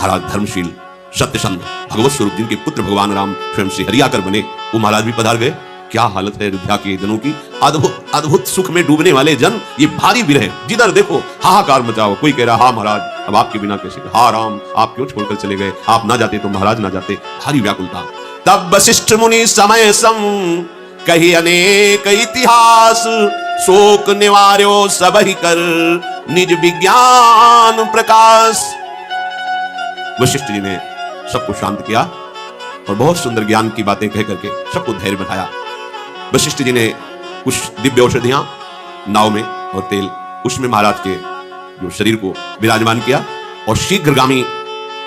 महाराज धर्मशील सत्यसंध भगवत स्वरूप जिनके पुत्र भगवान राम स्वयं श्री हरि आकर बने, वो महाराज भी पधार गए। क्या हालत है अयोध्या के जनों की, अद्भुत अद्भुत सुख में डूबने वाले जन, ये भारी विरह, जिधर देखो हाहाकार मचाओ। कोई कह रहा हा महाराज अब आपके बिना कैसे, हा राम आप क्यों छोड़कर चले गए, आप ना जाते तो महाराज ना जाते, भारी व्याकुलता। तब वशिष्ठ मुनि समय सम कही अनेक इतिहास, शोक निवार्यो सब ही कर निज विज्ञान प्रकाश। वशिष्ठ जी ने सबको शांत किया और बहुत सुंदर ज्ञान की बातें कह करके सबको धैर्य बैठाया। वशिष्ठ जी ने कुछ दिव्य औषधियां नाव में और तेल उसमें महाराज के जो शरीर को विराजमान किया और शीघ्रगामी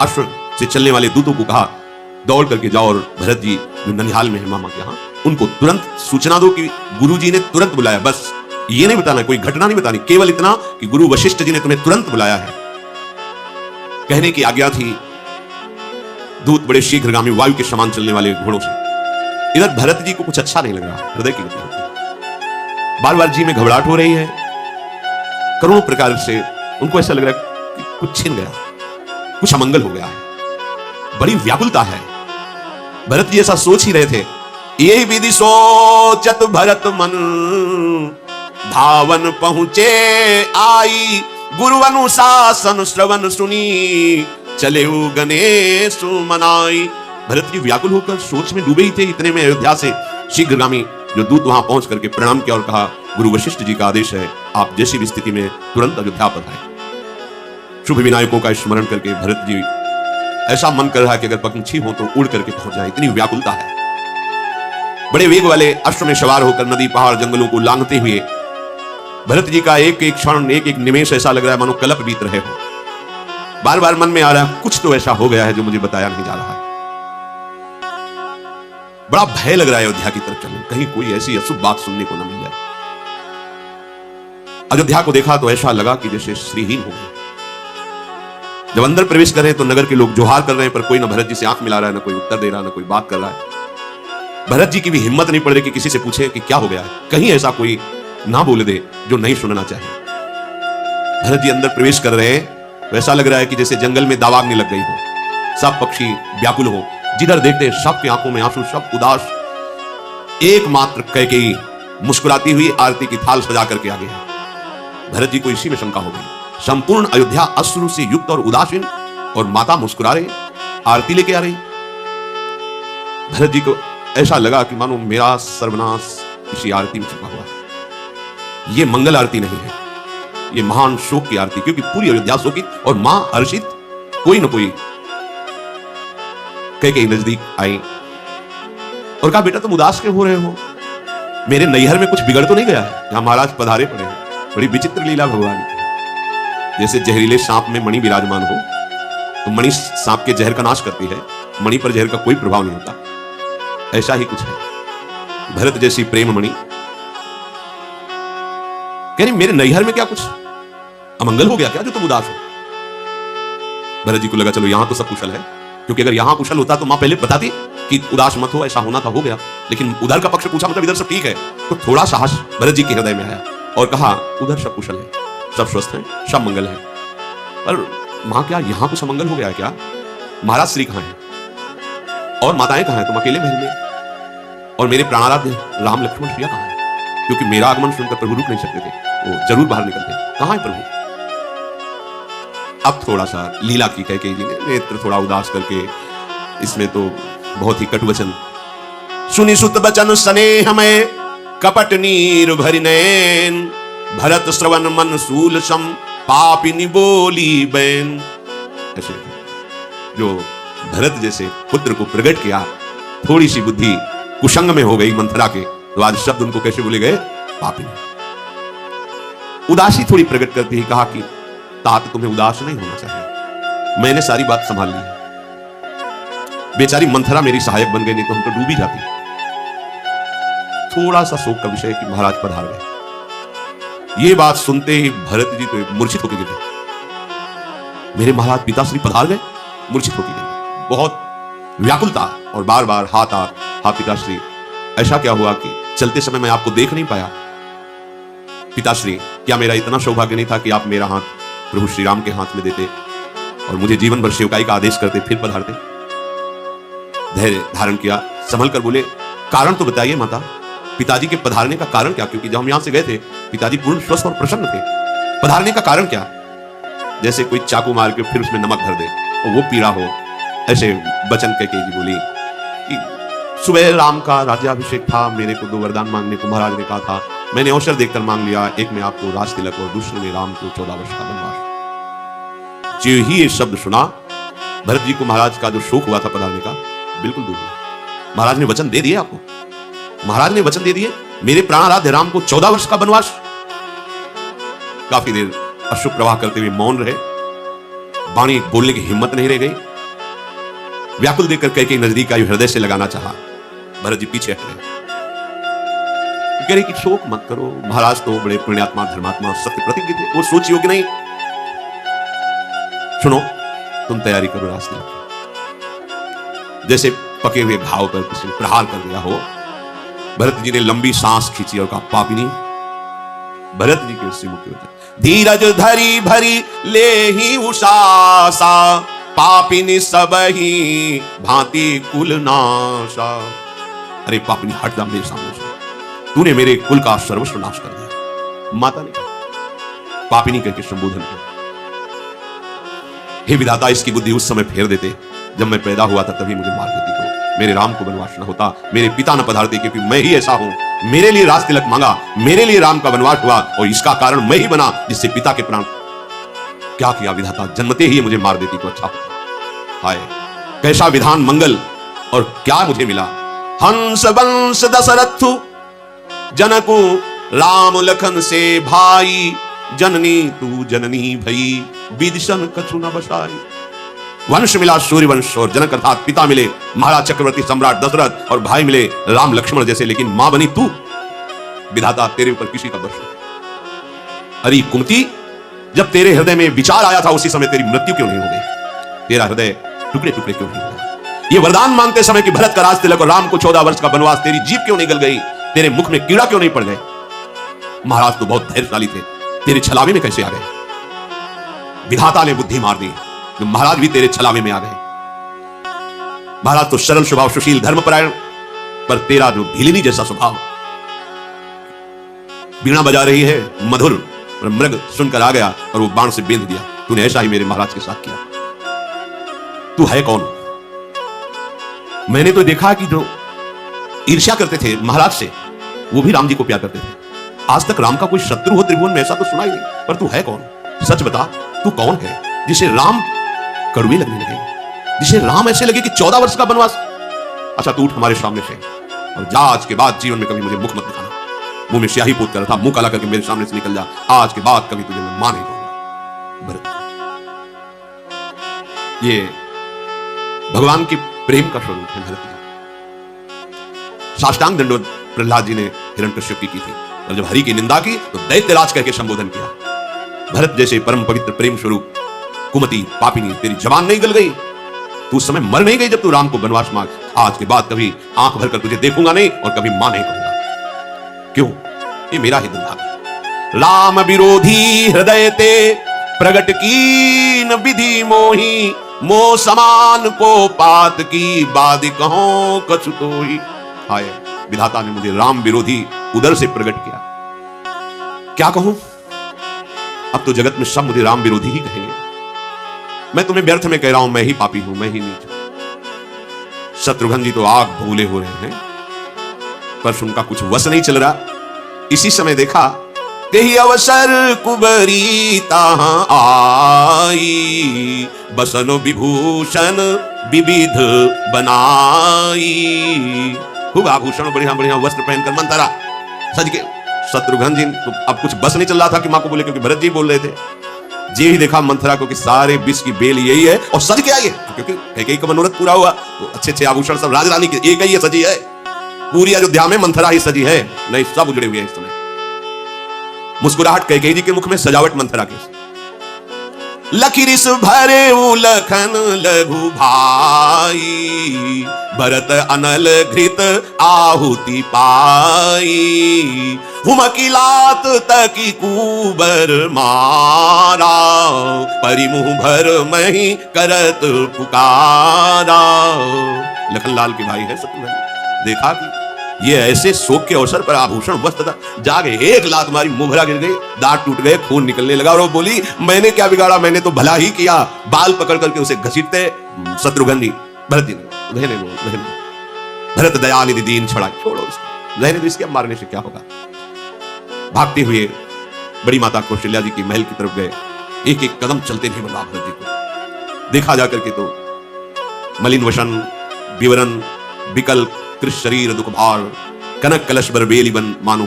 अश्व से चलने वाले दूतों को कहा दौड़ करके जाओ और भरत जी जो ननिहाल में है मामा के यहाँ, उनको तुरंत सूचना दो कि गुरु जी ने तुरंत बुलाया। बस ये नहीं बताना, कोई घटना नहीं बतानी, केवल इतना कि गुरु वशिष्ठ जी ने तुम्हें तुरंत बुलाया है। कहने की आज्ञा थी। दूत बड़े शीघ्रगामी वायु के समान चलने वाले घोड़ों से। इधर भरत जी को कुछ अच्छा नहीं लग रहा, हृदय की गति होती है, बार बार जी में घबराहट हो रही है, करोड़ों प्रकार से उनको ऐसा लग रहा है कि कुछ छिन गया, कुछ अमंगल हो गया है, बड़ी व्याकुलता है। भरत जी ऐसा सोच ही रहे थे। ये विधि सोचत भरत मन, धावन पहुंचे आई, गुरु अनुशासन श्रवण सुनी, चले गणेश मनाई। भरत जी व्याकुल होकर सोच में डूबे ही थे। इतने में अयोध्या से शीघ्रगामी जो दूत वहां पहुंच करके प्रणाम किया और कहा गुरु वशिष्ठ जी का आदेश है, आप जैसी भी स्थिति में तुरंत अयोध्या पर आए। शुभ विनायकों का स्मरण करके भरत जी ऐसा मन कर रहा है कि अगर पंछी हो तो उड़ करके पहुंच जाए, इतनी व्याकुलता है। बड़े वेग वाले अश्व में सवार होकर नदी पहाड़ जंगलों को लांघते हुए भरत जी का एक एक क्षण एक एक निमेष ऐसा लग रहा है मानो कल्प बीत रहे हो। बार बार मन में आ रहा है कुछ तो ऐसा हो गया है जो मुझे बताया नहीं जा रहा है। बड़ा भय लग रहा है अयोध्या की तरफ चलने, कहीं कोई ऐसी अशुभ बात सुनने को न मिल जाए। अयोध्या को देखा तो ऐसा लगा कि जैसे श्रीहीन हो गए। जब अंदर प्रवेश कर रहे हैं तो नगर के लोग जोहार कर रहे हैं, पर कोई ना भरत जी से आंख मिला रहा है, ना कोई उत्तर दे रहा है, ना कोई बात कर रहा है। भरत जी की भी हिम्मत नहीं पड़ रही कि किसी से पूछे कि क्या हो गया है, कहीं ऐसा कोई ना बोल दे जो नहीं सुनना चाहिए। भरत जी अंदर प्रवेश कर रहे हैं तो ऐसा लग रहा है कि जैसे जंगल में दावाग्नि लग गई हो, सब पक्षी व्याकुल हो, जिधर देखते सबकी आंखों में आंसू, सब उदास। एकमात्र कैकेयी मुस्कुराती हुई आरती की थाल सजा करके आगे है। भरत जी को इसी में शंका हो गई। संपूर्ण अयोध्या अश्रु से युक्त और उदासीन, और माता मुस्कुरा रही, आरती लेके आ रही। भरत जी को ऐसा लगा कि मानो मेरा सर्वनाश इसी आरती में छुपा हुआ है। ये मंगल आरती नहीं है, ये महान शोक की आरती, क्योंकि पूरी अयोध्या शोकित और मां हर्षित। कोई न कोई कैकेयी नजदीक आई और कहा बेटा तुम उदास क्यों हो रहे हो, मेरे नैहर में कुछ बिगड़ तो नहीं गया है, यहां महाराज पधारे पड़े हैं। बड़ी विचित्र लीला भगवान की। जैसे जहरीले सांप में मणि विराजमान हो तो मणि सांप के जहर का नाश करती है, मणि पर जहर का कोई प्रभाव नहीं होता, ऐसा ही कुछ है। भरत जैसी प्रेम मणि कह रही मेरे नैहर में क्या कुछ अमंगल हो गया क्या जो तुम उदास हो। भरत जी को लगा चलो यहां तो सब कुशल है, क्योंकि अगर यहां कुशल होता तो मां पहले बताती कि उदास मत हो, ऐसा होना था हो गया। लेकिन उधर का पक्ष पूछा, मतलब इधर सब ठीक है, तो थोड़ा साहस भरत जी के हृदय में आया और कहा उधर सब कुशल है, सब स्वस्थ हैं, सब मंगल है। पर मां क्या यहां कुछ अमंगल हो गया है क्या? महाराज श्री कहां हैं और माताएं कहां हैं? तुम अकेले महल में, और मेरे प्राणाराध्य राम लक्ष्मण प्रिया कहां है? क्योंकि मेरा आगमन सुनकर प्रभु रुक नहीं सकते थे, वो जरूर बाहर निकलते। कहां है प्रभु? अब थोड़ा सा लीला की कैकेयी जी ने नेत्र थोड़ा उदास करके, इसमें तो बहुत ही कटु वचन, सुनी सुत बचन स्नेह में कपट नीर भरि नैन, भरत श्रवण मन सूल सम पापिनी बोली बैन। ऐसे जो भरत जैसे पुत्र को प्रकट किया, थोड़ी सी बुद्धि कुशंग में हो गई मंथरा के, तो आज शब्द उनको कैसे बोले गए? पापिनी। उदासी थोड़ी प्रकट करती ही कहा कि तात तुम्हें उदास नहीं होना चाहिए, मैंने सारी बात संभाल ली है। बेचारी मंथरा मेरी सहायक बन गई, नहीं तो हम तो डूब ही जाती। थोड़ा सा शोक का विषय कि महाराज पधार गए। ये बात सुनते ही भरत जी तो मूर्छित होकर गिरे। मेरे महाराज पिताश्री पधार गए, मूर्छित होकर गिरे। बहुत व्याकुलता और बार बार हाँ पिताश्री, ऐसा क्या हुआ कि चलते समय मैं आपको देख नहीं पाया? पिताश्री क्या मेरा इतना सौभाग्य नहीं था कि आप मेरा हाथ प्रभु श्री राम के हाथ में देते? और मुझे जीवन भर सेवकाई का आदेश करते, फिर पधारते। धैर्य धारण किया, संभल कर बोले, कारण तो बताइए माता, पिताजी के पधारने का कारण क्या? क्योंकि जब हम यहां से गए थे पिताजी पूर्ण स्वस्थ और प्रसन्न थे, पधारने का कारण क्या? जैसे कोई चाकू मार के फिर उसमें नमक भर दे और वो पीड़ा हो, ऐसे वचन कैकेयी जी बोली कि सुबह राम का राज्याभिषेक था, मेरे को 2 वरदान मांगने को महाराज ने कहा था, मैंने अवसर देखकर मांग लिया, एक में आपको राज तिलक और दूसरे में राम को 14 वर्ष का वनवास। जो ही ये शब्द सुना, भरत जी को महाराज का जो शोक हुआ था पधारने का, बिल्कुल दूर हुआ। महाराज ने वचन दे दिए आपको, महाराज ने वचन दे दिए, मेरे प्राणाराध्य राम को 14 वर्ष का वनवास। काफी देर अश्रु प्रवाह करते हुए मौन रहे, वाणी बोलने की हिम्मत नहीं रह गई। व्याकुल देखकर कैकेयी नजदीक आई, हृदय से लगाना चाहा, भरत जी पीछे हट गए। कह रहे कि शोक मत करो, महाराज तो बड़े पुण्यात्मा धर्मात्मा सत्य प्रतिज्ञ थे, वो सोचियो कि नहीं। सुनो, तुम तैयारी करो रास्ते की। जैसे पके हुए घाव पर किसी ने प्रहार कर दिया हो, भरत जी ने लंबी सांस खींची और कहा, पापिनी। भरत जी के उससे मुख्य वचन, धीरज धरी भरी ले ही उषासा, पापिनी सब ही भांति कुल नाशा। अरे पापिनी, हट जा मेरे सामने से, तूने मेरे कुल का सर्वस्व नाश कर दिया। माता ने पापिनी करके संबोधन किया। हे विधाता, इसकी बुद्धि उस समय फेर देते जब मैं पैदा हुआ था, तभी मुझे मार देती तो मेरे राम को वनवास न होता, मेरे पिता न पधारते, क्योंकि मैं ही ऐसा हूं। मेरे लिए राज तिलक मांगा, मेरे लिए राम का वनवास हुआ और इसका कारण मैं ही बना, जिससे पिता के प्राण। क्या किया विधाता, जन्मते ही मुझे मार देती तो अच्छा होता। हाय कैसा विधान मंगल, और क्या मुझे मिला। हंस वंश दशरथ जनकु राम लखन से भाई, जननी तू जननी भई, विदिशन कछु न बसाई। वंश मिला सूर्यवंश और जनक अर्थात पिता मिले महाराज चक्रवर्ती सम्राट दशरथ, और भाई मिले राम लक्ष्मण जैसे, लेकिन मां बनी तू। विधाता, तेरे ऊपर किसी का बस नहीं। अरे कुंती, जब तेरे हृदय में विचार आया था उसी समय तेरी मृत्यु क्यों नहीं हो गई? तेरा हृदय टुकड़े टुकड़े क्यों नहीं हुआ? ये वरदान मांगते समय कि भरत का राज तिलक और राम को 14 वर्ष का वनवास, तेरी जीभ क्यों नहीं गल गई? तेरे मुख में कीड़ा क्यों नहीं पड़ गए? महाराज तो बहुत धैर्यशाली थे, तेरे छलावे में कैसे आ गए? विधाता ने बुद्धि मार दी, तो महाराज भी तेरे छलावे में आ गए। महाराज तो सरल स्वभाव, सुशील, धर्मपरायण, पर तेरा जो भीलिनी जैसा स्वभाव, बीणा बजा रही है मधुर, और मृग सुनकर आ गया और वो बाण से बेंध दिया। तूने ऐसा ही मेरे महाराज के साथ किया। तू है कौन? मैंने तो देखा कि जो ईर्ष्या करते थे महाराज से, वो भी राम जी को प्यार करते थे। आज तक राम का कोई शत्रु हो त्रिभुवन में, ऐसा तो सुना ही नहीं। पर तू है कौन? सच बता, तू कौन है जिसे राम कड़वे लगने लगे, जिसे राम ऐसे लगे कि 14 वर्ष का वनवास? अच्छा तू उठ हमारे सामने से और जा, आज के बाद जीवन में कभी मुझे मुख मत दिखाना। मुंह में स्याही पोत कर था, मुंह काला करके मेरे सामने से निकल जा। आज के बाद कभी तुझे मैं मां नहीं कहूंगा। भरत, ये भगवान के प्रेम का स्वरूप है। भरत जी साष्टांग दंडवत प्रहलाद जी ने हिरण्यकश्यप की थी, और जब हरि की निंदा की तो दैत्यराज कहकर संबोधन किया। भरत जैसे परम पवित्र प्रेम स्वरूप कुमति पापिनी, तेरी जबान नहीं गल गई? तू उस समय मर नहीं गई जब तू राम को वनवास मांग? आज के बाद कभी आंख भरकर तुझे देखूंगा नहीं और कभी मां नहीं कहूंगा। क्यों? ये मेरा ही दुर्भाग्य। राम विरोधी हृदय ते प्रगट की न विधि मोही, मो समान को पात की बादी कहो कछु तोही। हाय विधाता ने मुझे राम विरोधी उदर से प्रकट किया। क्या कहूं? अब तो जगत में सब मुझे राम विरोधी ही कहेंगे। मैं तुम्हें व्यर्थ में कह रहा हूं, मैं ही पापी हूं, मैं ही नीच हूं। शत्रुघ्न जी तो आग भूले हो रहे हैं, पर उनका कुछ वश नहीं चल रहा। इसी समय देखा, तेहि अवसर कुबरी ताहां आई, बसनो विभूषण विविध बनाई। खूब आभूषण, बढ़िया बढ़िया वस्त्र पहनकर मंथरा सज के। शत्रुघ्न जी तो अब कुछ बस नहीं चल रहा था कि मां को बोले, क्योंकि भरत जी बोल रहे थे। जी ही देखा मंथरा को कि सारे विष की बेल यही है, और सज के आई है, क्योंकि कैकेयी का मनोरथ पूरा हुआ। तो अच्छे अच्छे आभूषण सब राजरानी के एक ही सजी है। पूरी अयोध्या में मंथरा ही सजी है, नहीं सब उजड़े हुए हैं इस समय। मुस्कुराहट कैकेयी जी के मुख में, सजावट मंथरा के। लखिरिस भरे लखन लघु भाई, भरत अनल घृत आहुति पाई, हुमकी लात तकी कुबर मारा, परिमुह भर मही करत पुकारा। लखनलाल के भाई है शत्रुघ्न, देखा कि ये ऐसे शोक के अवसर पर आभूषण वस्त्र था, जाके एक लात मारी, मुंहभरा गिर गई, दांत टूट गए, खून निकलने लगा। और वो बोली मैंने क्या बिगाड़ा, मैंने तो भला ही किया। बाल पकड़ करके उसे घसीटते शत्रुघ्न जी, भरत जी ने रहने दो, भरत दयानिधि दीन छड़ा, छोड़ो इसको, रहने दो, इसके मारने से क्या होगा। भागते हुए बड़ी माता कौशल्या जी के महल की तरफ गए, एक एक कदम चलते थे भरत जी को। देखा जाकर के तो मलिन वशन विवरण विकल कृष शरीर दुख भार, कनक कलश बर बेली बन मानो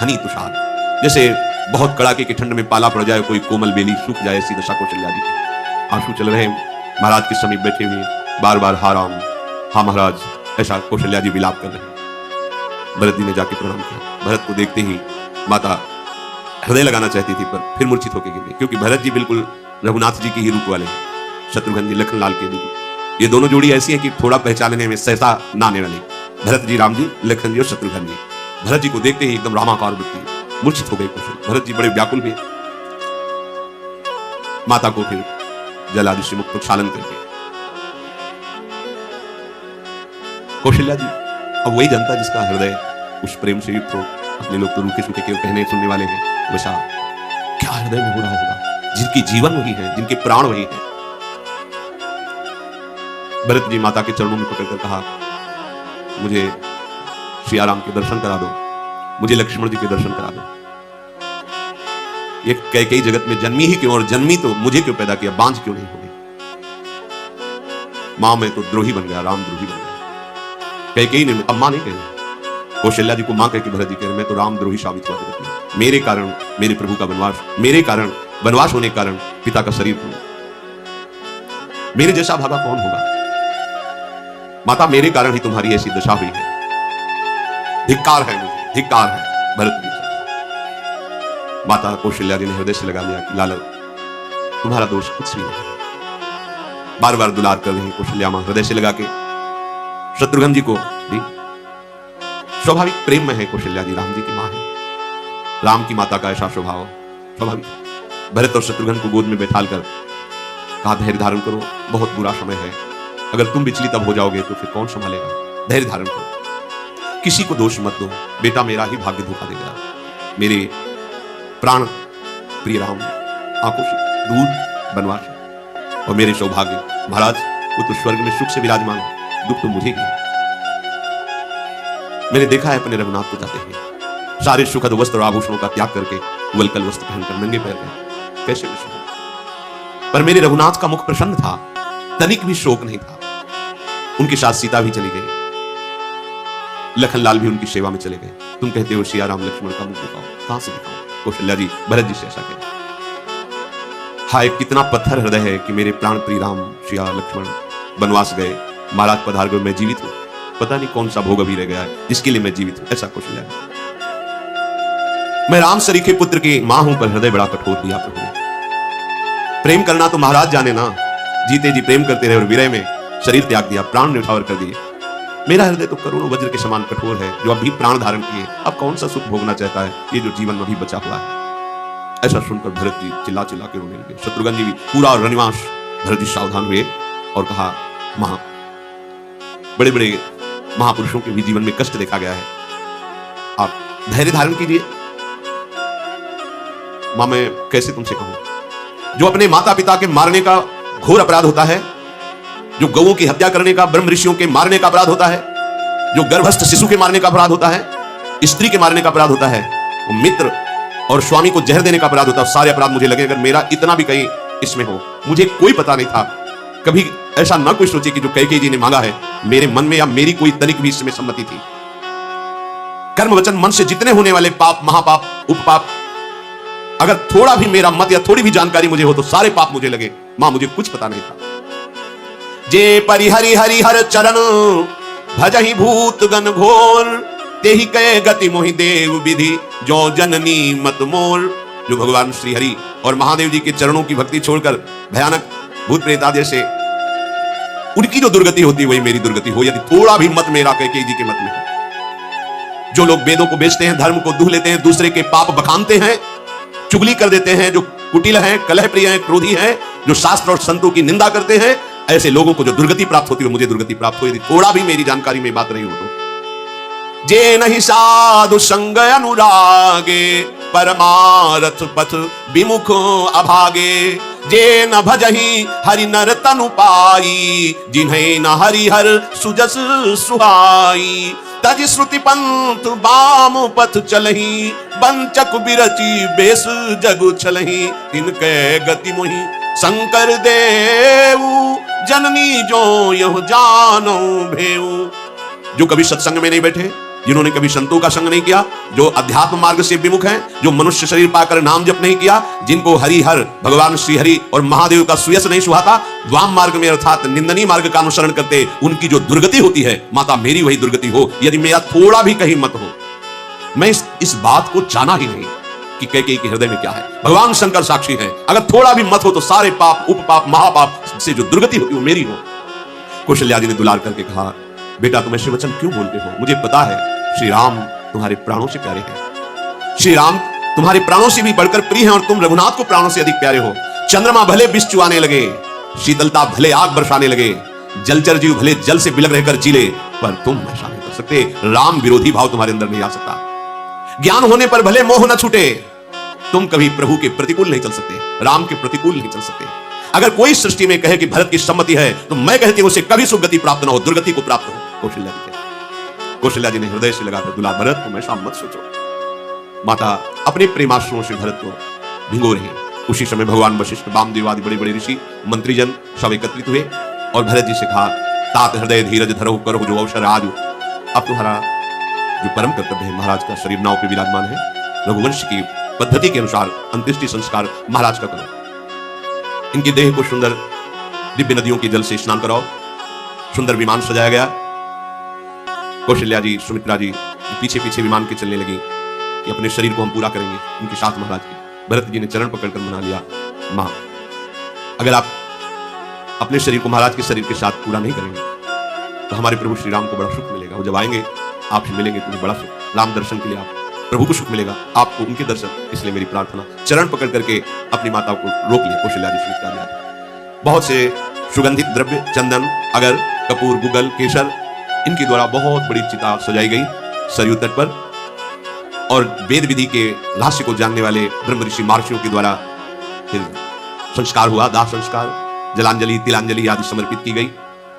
हनी तुषार। जैसे बहुत कड़ाके की ठंड में पाला पड़ जाए, कोई कोमल बेली सूख जाए, ऐसी दशा कौशल्या जी की। आंसू चल रहे, महाराज के समीप बैठे हुए, बार बार हा राम, हा महाराज, ऐसा कौशल्या जी विलाप कर रहे। भरत जी ने जाके प्रणाम किया। भरत को देखते ही माता हृदय लगाना चाहती थी, पर फिर मूर्छित होकर गिर गई, क्योंकि भरत जी बिल्कुल रघुनाथ जी के ही रूप वाले हैं, शत्रुघ्न जी लखनलाल के रूप। ये दोनों जोड़ी ऐसी है कि थोड़ा पहचानने में सहसा ना आने वाली, भरत जी राम जी, लखन जी और शत्रुघ्न जी। भरत जी को देखते ही एकदम रामाकार वृत्ति, मूर्छित हो गए कौशल। भरत जी बड़े व्याकुल हुए, माता को फिर जल आदि से मुक्त प्रक्षालन करके कौशल्या जी, अब वही जनता जिसका हृदय उस प्रेम से युक्त हो, अपने लोग तो रूखे सूखे केवल कहने सुनने वाले हैं, वैसा क्या हृदय में हो रहा होगा, जिनकी जीवन वही है, जिनके प्राण वही है। भरत जी माता के चरणों में पकड़कर कहा, मुझे सियाराम के दर्शन करा दो, मुझे लक्ष्मण जी के दर्शन करा दो। ये कैकेयी जगत में जन्मी ही क्यों, और जन्मी तो मुझे क्यों पैदा किया, बांझ क्यों नहीं हो गई। मां में तो द्रोही बन गया, राम द्रोही बन गया। कैकेयी ने अब मां नहीं कह रही, कौशल्या जी को मां कह के भरत जी कह रहे, मैं तो राम द्रोही साबित हुआ जगत में। मेरे कारण मेरे प्रभु का वनवास, मेरे कारण वनवास होने के कारण पिता का शरीर टूटा, मेरे जैसा भागा कौन होगा। माता मेरे कारण ही तुम्हारी ऐसी दशा हुई है, धिक्कार है मुझे, धिक्कार है। भरत जी, माता कौशल्या जी ने हृदय से लगा लिया कि लाल तुम्हारा दोष कुछ भी नहीं। बार बार दुलार कर रही कौशल्या मां हृदय से लगा के शत्रुघ्न जी को दी। स्वाभाविक प्रेम में है कौशल्या जी, राम जी की मां है, राम की माता का ऐसा स्वभाव स्वाभाविक। भरत और शत्रुघ्न को गोद में बैठाल कर कहा, धैर्य धारण करो, बहुत बुरा समय है, अगर तुम विचलित अब हो जाओगे तो फिर कौन संभालेगा। धैर्य धारण करो, किसी को दोष मत दो, बेटा मेरा ही भाग्य धोखा दे गया। मेरे प्राण प्रिय राम आंखों से दूर वनवास, और मेरे सौभाग्य महाराज वो तो स्वर्ग में सुख से विराजमान, दुख तो मुझे ही है। मैंने देखा है अपने रघुनाथ को जाते हुए, सारे सुखद वस्त्र और आभूषणों का त्याग करके वलकल वस्त्र पहनकर नंगे पैर गए, कैसे विषय। पर मेरे रघुनाथ का मुख प्रसन्न था, तनिक भी शोक नहीं था। उनके साथ सीता भी चली गई, लखनलाल भी उनकी सेवा में चले गए। तुम कहते हो सिया राम लक्ष्मण का मुख दिखाओ, कहां से दिखाओ। कौशल्या जी भरत जी से ऐसा कहे, हाय कितना पत्थर हृदय है कि मेरे प्राण प्रिय राम सिया लक्ष्मण वनवास गए, महाराज पधार गए, मैं जीवित हूं, पता नहीं कौन सा भोग अभी रह गया है जिसके लिए मैं जीवित हूं। ऐसा कौशल्या, मैं राम सरीखे पुत्र की मां हूं, पर हृदय बड़ा कठोर दिया प्रभु ने। प्रेम करना तो महाराज जाने ना, जीते जी प्रेम करते रहे और विरह में शरीर त्याग दिया, प्राण न्यौछावर कर दिए। मेरा हृदय तो करोड़ों वज्र के समान कठोर है, जो अभी प्राण धारण किए अब कौन सा सुख भोगना चाहता है, ये जो जीवन में अभी बचा हुआ है। ऐसा सुनकर भरत जी चिल्ला चिल्ला के रोने लगे। शत्रुघ्न जी भी पूरा रनिवास, भरत जी सावधान हुए और कहा, मां, बड़े बड़े महापुरुषों के भी जीवन में कष्ट देखा गया है, आप धैर्य धारण कीजिए। मां, मैं कैसे तुमसे कहूं, जो अपने माता पिता के मारने का घोर अपराध होता है, जो गौओं की हत्या करने का, ब्रह्म ऋषियों के मारने का अपराध होता है, जो गर्भस्थ शिशु के मारने का अपराध होता है, स्त्री के मारने का अपराध होता है, मित्र और स्वामी को जहर देने का अपराध होता है, सारे अपराध मुझे लगे। अगर मेरा इतना भी कहीं इसमें हो, मुझे कोई पता नहीं था, कभी ऐसा ना कोई सोचे कि जो कैकेयी जी ने मांगा है, मेरे मन में या मेरी कोई तनिक भी इसमें सम्मति थी। कर्म वचन मन से जितने होने वाले पाप, महापाप, उपपाप, अगर थोड़ा भी मेरा मत या थोड़ी भी जानकारी मुझे हो तो सारे पाप मुझे लगे। मां, मुझे कुछ पता नहीं था। जे परिहरि हरि हर चरण भजहि भूत गण घोर, ते ही कहे गति मोहि देव विधि, जो जननी मत मोर। जो भगवान श्री हरि और महादेव जी के चरणों की भक्ति छोड़कर भयानक भूत प्रेत आदि से उनकी जो दुर्गति होती है वही मेरी दुर्गति हो, यदि थोड़ा भी मत मेरा कैकेयी जी के मत में हो। जो लोग वेदों को बेचते हैं, धर्म को दूह लेते हैं, दूसरे के पाप बखानते हैं, चुगली कर देते हैं, जो कुटिल हैं, कलह प्रिय हैं, क्रोधी हैं, जो शास्त्र और संतों की निंदा करते हैं, ऐसे लोगों को जो दुर्गति प्राप्त होती है मुझे दुर्गति प्राप्त हो, यदि थोड़ा भी मेरी जानकारी में बात नहीं हो तो। जे नहीं साधु संग अनुरागे परमारथ पथ विमुख अभागे, जे न भजहि हरि नर तनु पाई, जिन्हें न हरि हर सुजस सुहाई। तज श्रुति पंथ बाम पथ चलही, बंचक बिरची बेस जगु छलही, तिनके गति मोहि शंकर देव, जननी जो यह जानो भेऊ। जो कभी सत्संग में नहीं बैठे, जिन्होंने कभी संतों का संग नहीं किया, जो अध्यात्म मार्ग से विमुख हैं, जो मनुष्य शरीर पाकर नाम जप नहीं किया, जिनको हरि हर भगवान श्री हरि और महादेव का सुयस नहीं सुहाता, वाम मार्ग में अर्थात निंदनीय मार्ग का अनुसरण करते, उनकी जो दुर्गति होती है, माता मेरी वही दुर्गति हो, यदि मेरा थोड़ा भी कहीं मत हो। मैं इस बात को जाना ही नहीं कि कैकेयी के हृदय में क्या है। भगवान शंकर साक्षी है, अगर थोड़ा भी मत हो तो सारे पाप, उपपाप, महापाप से जो दुर्गति होती है वो मेरी हो। कौशल्या जी ने दुलार करके कहा, बेटा तुम ऐसे वचन क्यों बोलते हो? मुझे पता है श्री राम तुम्हारे प्राणों से प्यारे हैं, श्री राम तुम्हारे प्राणों से भी बढ़कर प्रिय हैं, और तुम रघुनाथ को प्राणों से अधिक प्यारे हो। चंद्रमा भले विष चुआने लगे, शीतलता भले आग बरसाने लगे, जलचर जीव भले जल से बिलग रहकर जी ले, पर तुम ऐसा नहीं कर सकते। राम विरोधी भाव तुम्हारे अंदर नहीं आ सकता। ज्ञान होने पर भले मोह न छूटे, तुम कभी प्रभु के प्रतिकूल नहीं चल सकते, राम के प्रतिकूल नहीं चल सकते। अगर कोई सृष्टि में कहे कि भरत की सम्मति है, तो मैं कहती हूं उसे कभी सुगति प्राप्त न हो, दुर्गति को प्राप्त हो। कौशल्या जी ने हृदय से लगाकर दुलार, भरत तुम ऐसा मत सोचो। माता अपने प्रेमाश्रुओं से भरत को भिगो रही। उसी समय भगवान वशिष्ठ, वामदेव आदि बड़े बड़े ऋषि, मंत्रीजन सब एकत्रित हुए और भरत जी से कहा, तात हृदय धीरज धरो करो जो अवसर आज। अब तुम्हारा जो परम कर्तव्य है, महाराज का शरीर नाव पे विराजमान है, रघुवंश की पद्धति के अनुसार अंत्येष्टि संस्कार महाराज का करो। इनकी देह को सुंदर दिव्य नदियों के जल से स्नान कराओ। सुंदर विमान सजाया गया। कौशल्या जी, सुमित्रा जी पीछे पीछे विमान के चलने लगी कि अपने शरीर को हम पूरा करेंगे उनके साथ महाराज के। भरत जी ने चरण पकड़कर मना लिया, मां अगर आप अपने शरीर को महाराज के शरीर के साथ पूरा नहीं करेंगे तो हमारे प्रभु श्री राम को बड़ा सुख मिलेगा। वो जब आएंगे आपसे मिलेंगे तुम्हें बड़ा सुख, राम दर्शन के लिए आप प्रभु को सुख मिलेगा, आपको उनके दर्शन, इसलिए मेरी प्रार्थना। चरण पकड़ करके अपनी माता को रोक लिया कौशल्या जी, सुमित्रा जी। बहुत से सुगंधित द्रव्य, चंदन, अगर, कपूर, गुगल, केसर, इनके द्वारा बहुत बड़ी चिता सजाई गई सरयू तट पर, और वेद विधि के रहस्य को जानने वाले ब्रह्म ऋषि महर्षियों के द्वारा फिर संस्कार हुआ, दाह संस्कार, जलांजलि, तिलांजलि आदि समर्पित की गई।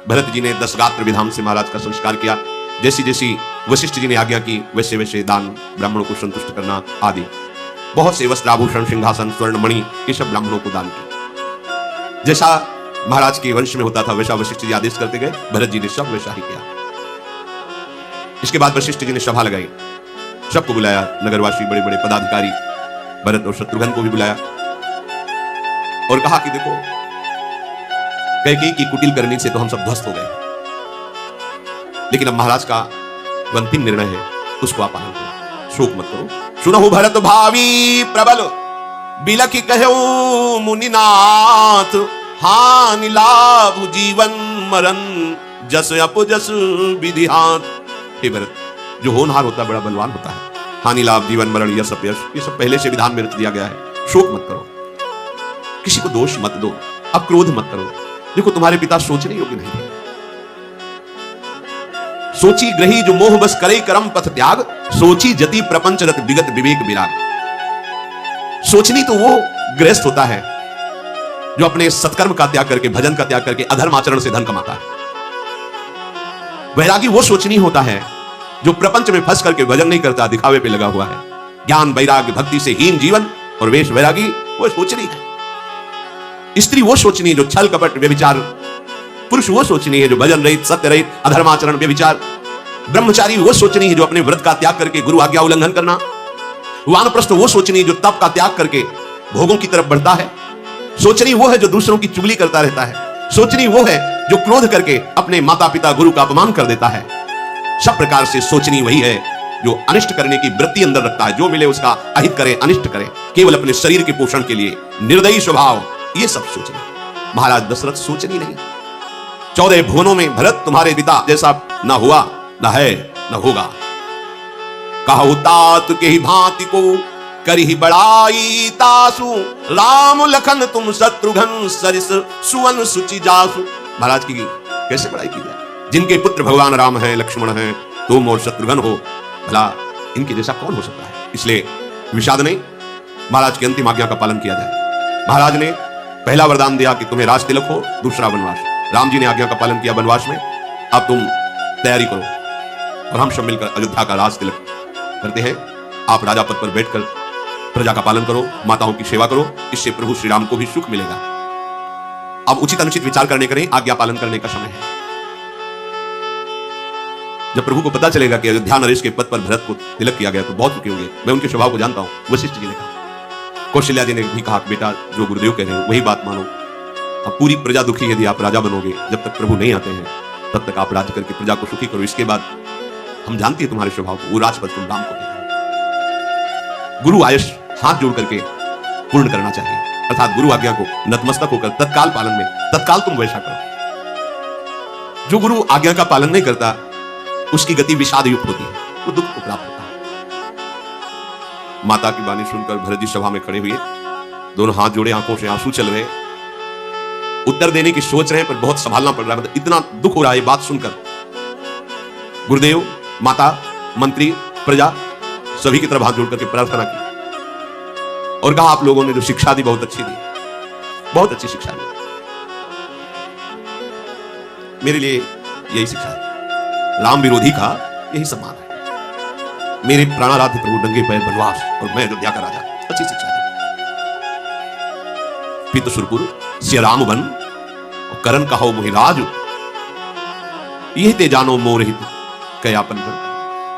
भरत जी ने 10 गात्र विधान से महाराज का संस्कार किया। जैसी जैसी वशिष्ठ जी ने आज्ञा की, वैसे वैसे दान ब्राह्मणों को संतुष्ट करना आदि। बहुत से वस्त्र, आभूषण, सिंहासन, स्वर्ण, मणि, ये सब ब्राह्मणों को दान किया। जैसा महाराज के वंश में होता था वैसा वशिष्ठ जी आदेश करते गए, भरत जी ने सब वैसा ही किया। इसके बाद वशिष्ठ जी ने सभा लगाई, सबको बुलाया, नगरवासी, बड़े बड़े पदाधिकारी, भरत और शत्रुघ्न को भी बुलाया और कहा कि देखो, कैकेयी की कुटिल करनी से तो हम सब ध्वस्त हो गए, लेकिन अब महाराज का अंतिम निर्णय है, उसको आप पालन करो, शोक मत करो। सुनहु भरत भावी प्रबल, बिलखि कहऊ मुनिनाथ, हानि लाभ जीवन मरण, जस अपजस विधि हाथ। हे भरत, जो होनहार होता है बड़ा बलवान होता है, हानि लाभ जीवन मरण यश अपयश ये सब पहले से विधान में रच दिया गया है। शोक मत करो, किसी को दोष मत दो, अब क्रोध मत करो। देखो तुम्हारे पिता सोचने योग्य नहीं थे, सोची ग्रही जो मोह बस करे करम पथ त्याग, सोची जति प्रपंच रत विगत विवेक विराग। सोचनी तो वो गृहस्थ होता है जो अपने सत्कर्म का त्याग करके, भजन का त्याग करके अधर्म आचरण से धन कमाता है। वैरागी वो सोचनी होता है जो प्रपंच में फंस करके भजन नहीं करता, दिखावे पे लगा हुआ है। ज्ञान वैराग्य भक्ति से हीन जीवन और वेश वैरागी वो सोचनी है। स्त्री वो सोचनी है जो छल कपट व्यभिचार, पुरुष वो सोचनी है जो भजन रहित, सत्य रहित, अधर्माचरण, व्यभिचार। ब्रह्मचारी वो सोचनी है जो अपने व्रत का त्याग करके गुरु आज्ञा उल्लंघन करना। वानप्रस्थ वो सोचनी है जो तप का त्याग करके भोगों की तरफ बढ़ता है। सोचनी वो है जो दूसरों की चुगली करता रहता है। सोचनी वो है जो क्रोध करके अपने माता पिता गुरु का अपमान कर देता है। सब प्रकार से सोचनी वही है जो अनिष्ट करने की वृत्ति अंदर रखता है, जो मिले उसका अहित करे, अनिष्ट करे, केवल अपने शरीर के पोषण के लिए, निर्दयी स्वभाव, ये सब सोचने। महाराज दशरथ सोचनी नहीं। 14 भुवनों में भरत तुम्हारे पिता जैसा न हुआ, न है, न होगा। कहु तात के ही भांति को करी बड़ाई तासु, राम लखन तुम शत्रुघ्न सरिस सुवन सुचि जासु। महाराज की कैसे बड़ाई की जाए? जिनके पुत्र भगवान राम हैं, लक्ष्मण हैं, तुम और शत्रुघ्न हो, भला इनके जैसा कौन हो सकता है? इसलिए विषाद ने महाराज की अंतिम आज्ञा का पालन किया जाए। महाराज ने पहला वरदान दिया कि तुम्हें राज तिलक हो, दूसरा वनवास। राम जी ने आज्ञा का पालन किया वनवास में, अब तुम तैयारी करो और हम सब मिलकर अयोध्या का राज तिलक करते हैं। आप राजा पद पर बैठकर प्रजा का पालन करो, माताओं की सेवा करो, इससे प्रभु श्री राम को भी सुख मिलेगा। अब उचित अनुचित विचार करने का नहीं, आज्ञा पालन करने का समय है। जब प्रभु को पता चलेगा कि अयोध्या नरेश के पद पर भरत को तिलक किया गया तो बहुत दुखी होंगे। मैं उनके स्वभाव को जानता हूं। वशिष्ठ जी ने कहा, कौशल्या जी ने भी कहा, बेटा जो गुरुदेव कह रहे हैं वही बात मानो। अब पूरी प्रजा दुखी, यदि आप राजा बनोगे, जब तक प्रभु नहीं आते हैं तब तक आप राज्य करके प्रजा को सुखी करो। इसके बाद हम जानती है तुम्हारे स्वभाव को, वो राजपद तुम राम को देना। गुरु आयश हाथ जोड़ करके पूर्ण करना चाहिए, अर्थात गुरु आज्ञा को नतमस्तक होकर तत्काल पालन में तत्काल तुम वैसा करो। जो गुरु आज्ञा का पालन नहीं करता उसकी गति विषाद युक्त होती है, वो दुख को प्राप्त होता है। माता की वाणी सुनकर भरत जी सभा में खड़े हुए, दोनों हाथ जोड़े, आंखों से आंसू चल रहे, उत्तर देने की सोच रहे हैं पर बहुत संभालना पड़ रहा है। मतलब इतना दुख हो रहा है ये बात सुनकर। गुरुदेव, माता, मंत्री, प्रजा सभी की तरफ हाथ जोड़ करके प्रार्थना की और कहा, आप लोगों ने जो शिक्षा दी बहुत अच्छी दी, बहुत अच्छी शिक्षा दी। मेरे लिए यही शिक्षा है, राम विरोधी का यही सम्मान है। मेरे प्राणाराध्य प्रभु नंगे पैर वनवास और मैं अयोध्या का राजा, अच्छी शिक्षा दी। पित सुरपुर सिय राम बन और करण कहो मोहि राज, यह ते जानो मोरहित कयापन कर।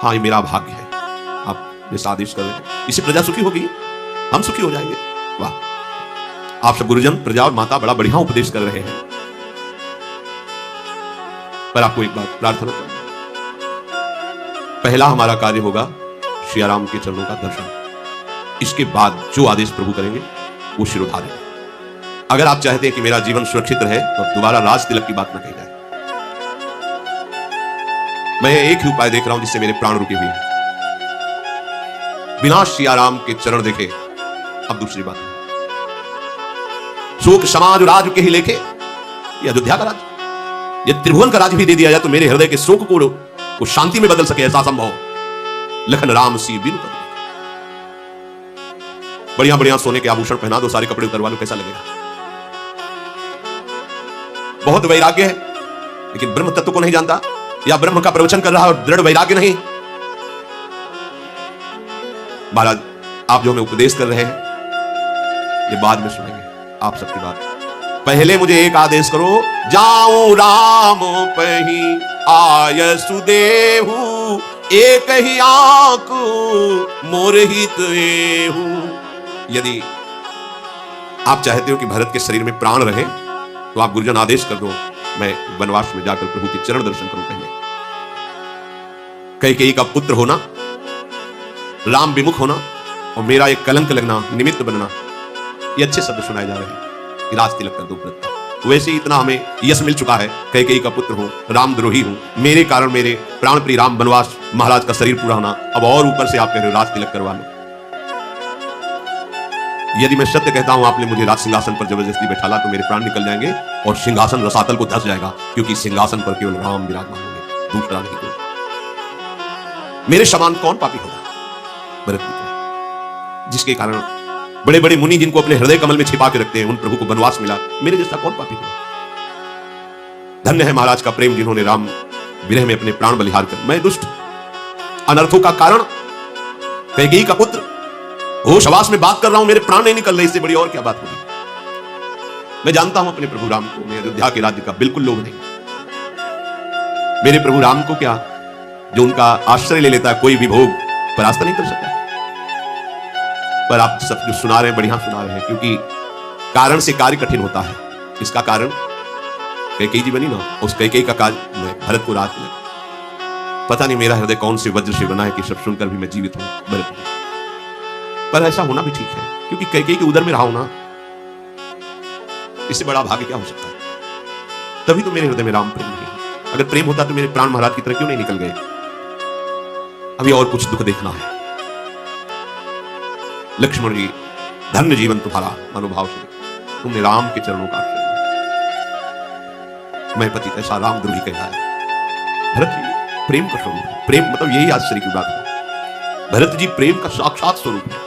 हाँ, ये मेरा भाग्य है, आप जैसा आदेश कर रहे हैं, इससे प्रजा सुखी होगी, हम सुखी हो जाएंगे। वाह, आप सब गुरुजन, प्रजा और माता बड़ा बढ़िया उपदेश कर रहे हैं। पर आपको एक बात प्रार्थना करना, पहला हमारा कार्य होगा श्री राम के चरणों का दर्शन। इसके बाद जो आदेश प्रभु करेंगे वो शिरोधार्य है। अगर आप चाहते हैं कि मेरा जीवन सुरक्षित रहे तो दोबारा राज तिलक की बात न कही जाए। मैं एक ही उपाय देख रहा हूं जिससे मेरे प्राण रुके हुए हैं, बिना श्री राम के चरण देखे। अब दूसरी बात, शोक समाज राज के ही लेखे, ये अयोध्या का राज, ये त्रिभुवन का राज भी दे दिया जाए तो मेरे हृदय के शोक को शांति में बदल सके, ऐसा संभव। लखन राम सी बिन कर, बढ़िया बढ़िया सोने के आभूषण पहना दो, सारे कपड़े उतरवा लो, कैसा लगेगा? बहुत वैराग्य है लेकिन ब्रह्म तत्व को नहीं जानता, या ब्रह्म का प्रवचन कर रहा है और दृढ़ वैराग्य नहीं। महाराज, आप जो हमें उपदेश कर रहे हैं ये बाद में सुनेंगे, आप सबकी बात। पहले मुझे एक आदेश करो, जाऊं राम पही आय सुदेहु, एक ही आंख मोरहित एहु। यदि आप चाहते हो कि भरत के शरीर में प्राण रहे तो आप गुरुजन आदेश कर दो, मैं वनवास में जाकर प्रभु के चरण दर्शन करूं। पहले कैकेयी का पुत्र होना, राम विमुख होना और मेरा एक कलंक लगना, निमित्त बनना, ये अच्छे शब्द सुनाए जा रहे हैं कि राज तिलक कर दो व्रत का। वैसे ही इतना हमें यश मिल चुका है, कैकेयी का पुत्र हूं, रामद्रोही हूं, मेरे कारण मेरे प्राण प्रिय राम वनवास महाराज का शरीर पूरा होना, अब और ऊपर से आप कह रहे हो राज तिलक करवा लो। यदि मैं सत्य कहता हूं आपने मुझे राज सिंहासन पर जबरदस्ती बैठाला तो मेरे प्राण निकल जाएंगे और सिंहासन रसातल को धस जाएगा, क्योंकि सिंहासन पर केवल राम विराजमान होंगे, दूसरा नहीं कोई। मेरे समान कौन पापी होगा? भरत पुत्र, जिसके कारण बड़े बड़े मुनि जिनको अपने हृदय कमल में छिपा के रखते हैं उन प्रभु को वनवास मिला, मेरे जैसा कौन पापी होगा? धन्य है महाराज का प्रेम जिन्होंने राम विरह में अपने प्राण बलिहार कर। मैं दुष्ट अनर्थों का कारण, कैकेयी का पुत्र, होश हवास में बात कर रहा हूं, मेरे प्राण नहीं निकल रहे, इससे बड़ी और क्या बात होगी? मैं जानता हूं अपने प्रभु राम को, मैं अयोध्या के राज्य का बिल्कुल लोभ नहीं। मेरे प्रभु राम को क्या, जो उनका आश्रय ले लेता है कोई भी भोग परास्त नहीं कर सकता। पर आप सब जो सुना रहे हैं बढ़िया सुना रहे हैं, क्योंकि कारण से कार्य कठिन होता है। इसका कारण कैकेयी जी बनी ना, उस कैकेयी का कार्य मैं भरत को राज तिलक, पता नहीं मेरा हृदय कौन से वज्र से बना है कि सब सुनकर भी मैं जीवित हूं। भरत जी, पर ऐसा होना भी ठीक है, क्योंकि कैकेयी के उदर में रहा हूं ना, इससे बड़ा भाग्य क्या हो सकता है। तभी तो मेरे हृदय में राम प्रेम नहीं। अगर प्रेम होता तो मेरे प्राण महाराज की तरह क्यों नहीं निकल गए। अभी और कुछ दुख देखना है। लक्ष्मण जी, धन्य जीवन तुम्हारा मनोभाव से, तुमने राम के चरणों का आश्रय लिया। मैं पति ऐसा राम द्रोही कहलाया। भरत जी प्रेम का स्वरूप है। प्रेम मतलब यही आश्चर्य की बात है। भरत जी प्रेम का साक्षात स्वरूप है।